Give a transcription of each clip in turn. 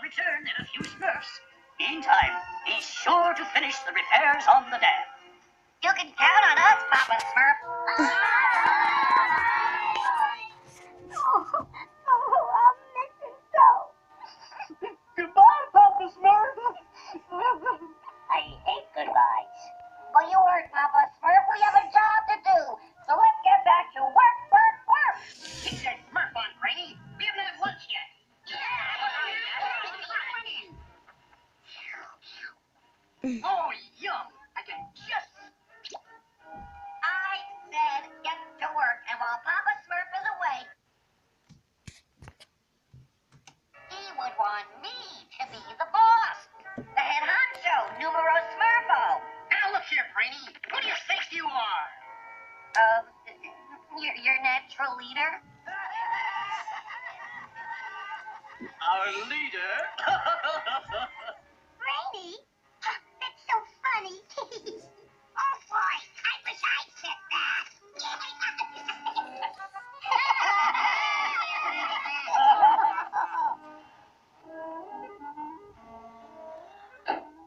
return and a few Smurfs. Meantime, be sure to finish the repairs on the dam. You can count on us, Papa Smurf. I'm missing so. Goodbye, Papa Smurf. I hate goodbyes. Well, you heard, Papa Smurf. We have a job to do. So let's get back to work. Keep that Smurf on, Brainy. We haven't had lunch yet. Oh, yum. I can just... I said get to work, and while Papa Smurf is away, he would want me to be the boss. The head honcho, numero Smurfo. Now look here, Brainy. Who do you think you are? Your natural leader? Our leader? Brainy? That's so funny. Oh, boy. I wish I said that.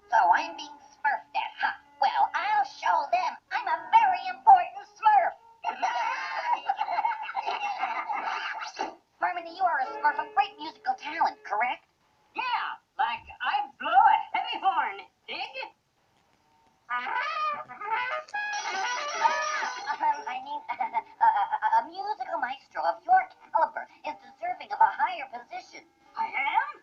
So I'm being smurfed at, huh? Well, I'll show them I'm a very important smurf. Mermany, you are a smurf of great musical talent, correct? Yeah, like I blow a heavy horn. Dig? I mean, a musical maestro of your caliber is deserving of a higher position. I am?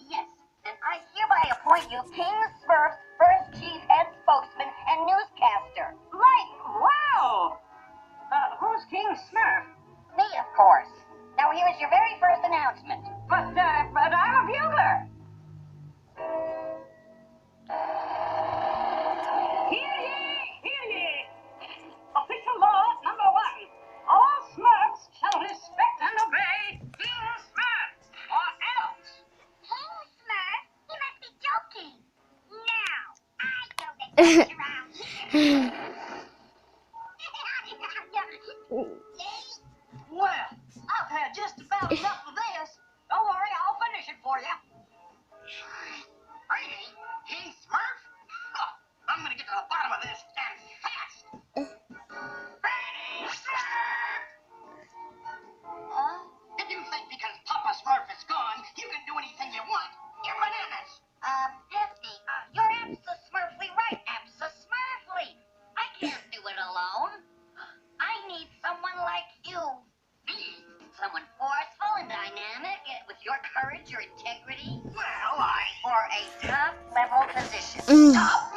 Yes, and I hereby appoint you King Smurf's first chief head spokesman and newscaster. Right, wow! Who's King Smurf? Me, of course. Now here's your very first announcement. But I'm a bugler. Hear ye, hear ye. Official law number 1. All Smurfs shall respect and obey King Smurf, or else. King Smurf? He must be joking. Now, I know the kids around here. Well, I've had just about enough of this. Don't worry, I'll finish it for you. Brainy, King Smurf? Oh, I'm gonna get to the bottom of this and fast. Brainy Smurf! Huh? If you think because Papa Smurf is gone, you can do anything you want, you're bananas. Hefty, you're abso-smurfly right, abso-smurfly. I can't do it alone. I need someone like you. Me? Someone forceful and dynamic, with your courage, your integrity, Well, for a top-level position. Top